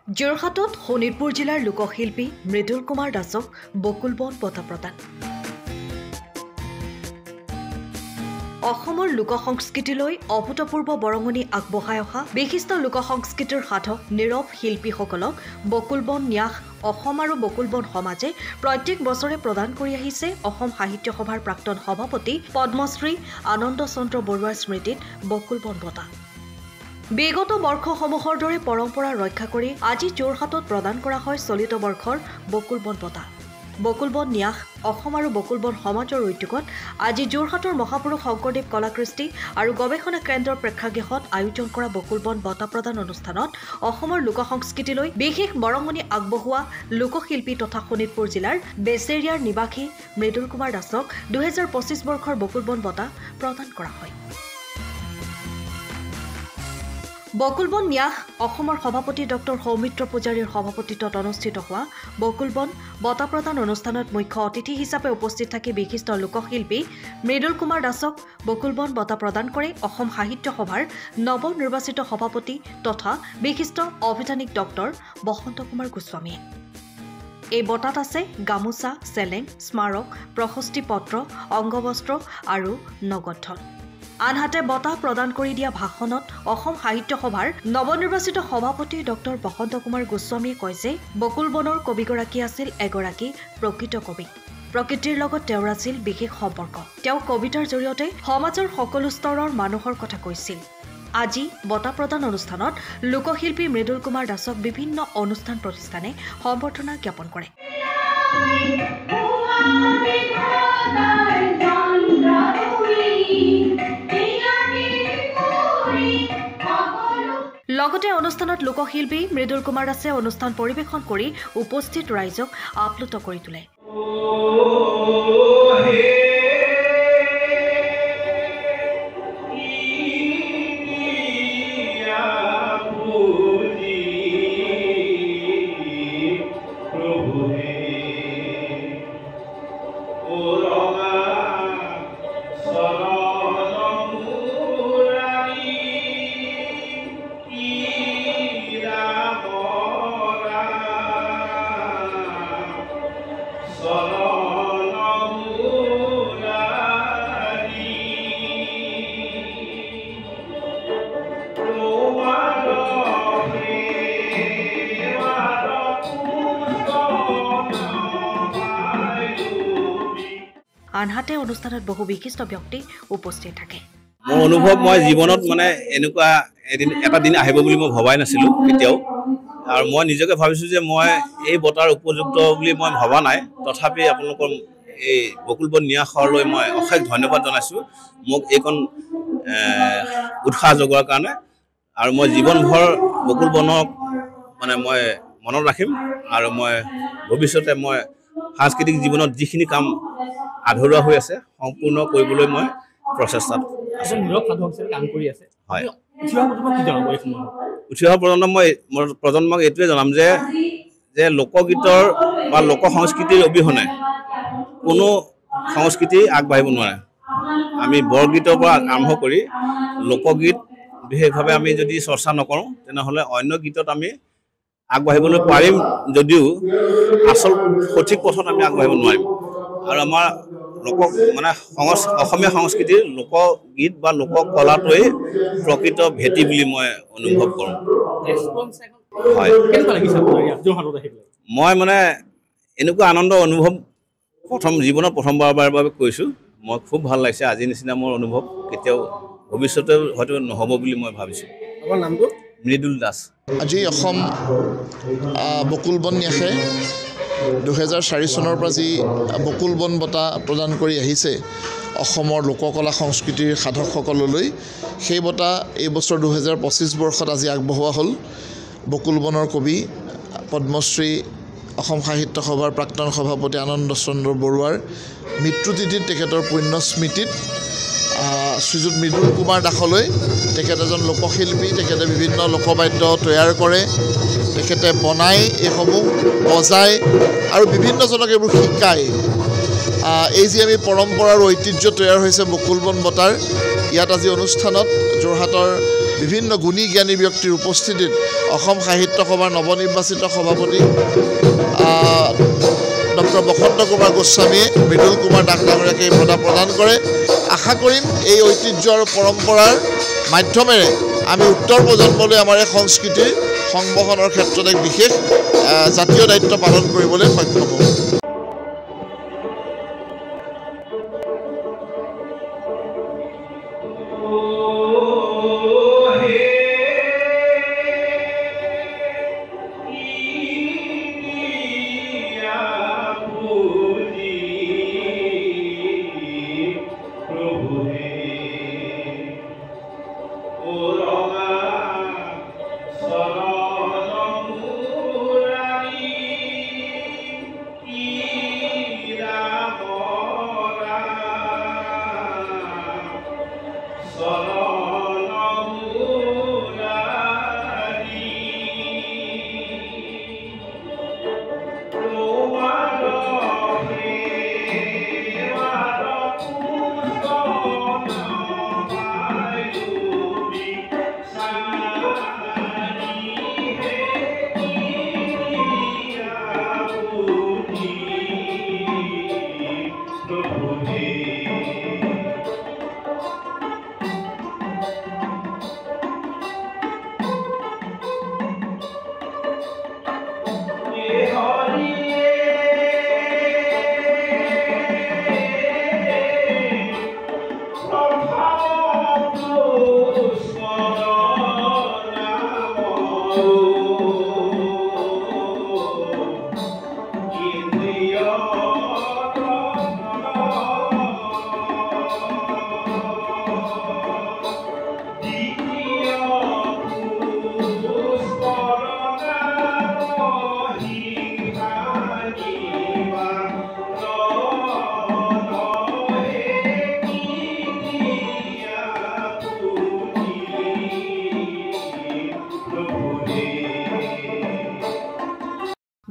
যোৰহাটত শোণিতপুৰ জিলাৰ লোকশিল্পী মৃদুল কুমাৰ দাসক বকুলবন বঁটা প্ৰদান। অসমৰ লোকসংস্কৃতিলৈ অভূতপূৰ্ব বৰঙণি আগবঢ়াই অহা বিশিষ্ট লোকসংস্কৃতিৰ সাধক নীৰৱ শিল্পীসকলক বকুলবন ন্যাস অসম আৰু বকুলবন সমাজে প্ৰত্যেক বছৰে প্ৰদান কৰি আহিছে। অসম সাহিত্য সভাৰ প্ৰাক্তন সভাপতি পদ্মশ্ৰী আনন্দ চন্দ্ৰ বৰুৱাৰ স্মৃতিত বকুলবন বঁটা। বিগত বৰ্ষসমূহৰ দৰে পৰম্পৰা ৰক্ষা কৰি আজি যোৰহাটত প্ৰদান কৰা হয় চলিত বৰ্ষৰ বকুলবন বঁটা। বকুলবন ন্যাস অসম আৰু বকুলবন সমাজৰ উদ্যোগত আজি যোৰহাটৰ মহাপুৰুষ শংকৰদেৱ কলাকৃষ্টি আৰু গৱেষণা কেন্দ্ৰৰ প্ৰেক্ষাগৃহত আয়োজন কৰা বকুলবন বঁটা প্ৰদান অনুষ্ঠানত অসমৰ লোকসংস্কৃতিলৈ বিশেষ বৰঙণি আগবঢ়োৱা লোকশিল্পী তথা শোণিতপুৰ জিলাৰ বেচেৰিয়াৰ নিবাসী মৃদুল কুমাৰ দাসক 2025 বৰ্ষৰ বকুলবন বঁটা প্ৰদান কৰা হয়। বকুলবন ন্যাস অসমৰ সভাপতি ডক্টৰ সৌমিত্ৰ পূজাৰীৰ সভাপতিত্বত অনুষ্ঠিত হোৱা বকুলবন বঁটা প্ৰদান অনুষ্ঠানত মুখ্য অতিথি হিচাপে উপস্থিত থাকি বিশিষ্ট লোকশিল্পী মৃদুল কুমাৰ দাসক বকুলবন বঁটা প্ৰদান কৰে অসম সাহিত্য সভাৰ নৱনিৰ্বাচিত সভাপতি তথা বিশিষ্ট অভিধানিক ডক্টৰ বসন্ত কুমাৰ গোস্বামীয়ে। এই বঁটাত আছে গামোচা, চেলেং, স্মাৰক, প্ৰশস্তি পত্ৰ, অংগবস্ত্ৰ আৰু নগদ ধন। আনহাতে বঁটা প্ৰদান কৰি দিয়া ভাষণত অসম সাহিত্য সভাৰ নৱনিৰ্বাচিত সভাপতি ডক্টৰ বসন্ত কুমাৰ গোস্বামীয়ে কয় যে বকুলবনৰ কবিগৰাকী আছিল এগৰাকী প্ৰকৃত কবি। প্ৰকৃতিৰ লগত তেওঁৰ আছিল বিশেষ সম্পৰ্ক। তেওঁ কবিতাৰ জৰিয়তে সমাজৰ সকলো স্তৰৰ মানুহৰ কথা কৈছিল। আজি বঁটা প্ৰদান অনুষ্ঠানত লোকশিল্পী মৃদুল কুমাৰ দাসক বিভিন্ন অনুষ্ঠান প্ৰতিষ্ঠানে সম্বৰ্ধনা জ্ঞাপন কৰে। লগতে অনুষ্ঠানত লোকশিল্পী মৃদুল কুমাৰ দাসে অনুষ্ঠান পৰিৱেশন কৰি উপস্থিত ৰাইজক আপ্লুত কৰি তোলে। আনহাতে অনুষ্ঠানত বহু বিশিষ্ট ব্যক্তি উপস্থিত থাকে। মোৰ অনুভৱ মই জীৱনত মানে এনেকুৱা এটা দিন আহিব বুলি মই ভবাই নাছিলোঁ কেতিয়াও, আৰু মই নিজকে ভাবিছোঁ যে মই এই বঁটাৰ উপযুক্ত বুলি মই ভবা নাই। তথাপি আপোনালোকৰ এই বকুলবন ন্যাসলৈ মই অশেষ ধন্যবাদ জনাইছোঁ মোক এইকণ উৎসাহ যোগোৱাৰ কাৰণে। আৰু মই জীৱনভৰ বকুলবনক মানে মই মনত ৰাখিম, আৰু মই ভৱিষ্যতে মই সাংস্কৃতিক জীৱনত যিখিনি কাম আধৰুৱা হৈ আছে সম্পূৰ্ণ কৰিবলৈ মই প্ৰচেষ্টাত আছোঁ। হয়, উঠি অহা প্ৰজন্মক এইটোৱে জনাম যে লোকগীতৰ বা লোক সংস্কৃতিৰ অবিহনে কোনো সংস্কৃতি আগবাঢ়িব নোৱাৰে। আমি বৰগীতৰ পৰা আৰম্ভ কৰি লোকগীত বিশেষভাৱে আমি যদি চৰ্চা নকৰোঁ তেনেহ'লে অন্য গীতত আমি আগবাঢ়িবলৈ পাৰিম যদিও আচল সঠিক পথত আমি আগবাঢ়িব নোৱাৰিম। আৰু আমাৰ অসমীয়া সংস্কৃতিৰ লোকগীত বা লোককলাটোৱেই প্ৰকৃত ভেটি বুলি মই অনুভৱ কৰোঁ। হয়, মই মানে এনেকুৱা আনন্দ অনুভৱ জীৱনত প্ৰথমবাৰৰ বাবে কৰিছোঁ। মই খুব ভাল লাগিছে। আজিৰ নিচিনা মোৰ অনুভৱ কেতিয়াও ভৱিষ্যতে হয়তো নহ'ব বুলি মই ভাবিছোঁ। আপোনাৰ নামটো? মৃদুল দাস। আজি অসম বকুলবন ন্যাসে 2004 চনৰ পৰা যি বকুলবন বঁটা প্ৰদান কৰি আহিছে অসমৰ লোককলা সংস্কৃতিৰ সাধকসকললৈ, সেই বঁটা এই বছৰ 2025 বৰ্ষত আজি আগবঢ়োৱা হ'ল। বকুলবনৰ কবি পদ্মশ্ৰী অসম সাহিত্য সভাৰ প্ৰাক্তন সভাপতি আনন্দ চন্দ্ৰ বৰুৱাৰ মৃত্যুতিথিত তেখেতৰ পুণ্য স্মৃতিত শ্ৰীযুত মৃদুল কুমাৰ দাসলৈ, তেখেত এজন লোকশিল্পী, তেখেতে বিভিন্ন লোকবাদ্য তৈয়াৰ কৰে, তেখেতে বনায়, এইসমূহ বজায় আৰু বিভিন্নজনক এইবোৰ শিকায়। এই যি আমি পৰম্পৰা আৰু ঐতিহ্য তৈয়াৰ হৈছে বকুলবন বঁটাৰ, ইয়াত আজি অনুষ্ঠানত যোৰহাটৰ বিভিন্ন গুণী জ্ঞানী ব্যক্তিৰ উপস্থিতিত অসম সাহিত্য সভাৰ নৱনিৰ্বাচিত সভাপতি ডক্টৰ বসন্ত কুমাৰ গোস্বামীয়ে মৃদুল কুমাৰ দাস ডাঙৰীয়াকে এই বঁটা প্ৰদান কৰে। আশা কৰিম এই ঐতিহ্য আৰু পৰম্পৰাৰ মাধ্যমেৰে আমি উত্তৰ প্ৰজন্মলৈ আমাৰ এই সংস্কৃতিৰ সংবহনৰ ক্ষেত্ৰত এক বিশেষ জাতীয় দায়িত্ব পালন কৰিবলৈ সক্ষম হ'ব।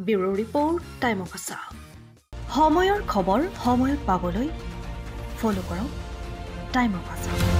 ব্যুৰো ৰিপৰ্ট টাইম অফ আছা। সময়ৰ খবৰ সময়ত পাবলৈ ফলো কৰক টাইম অফ আছা।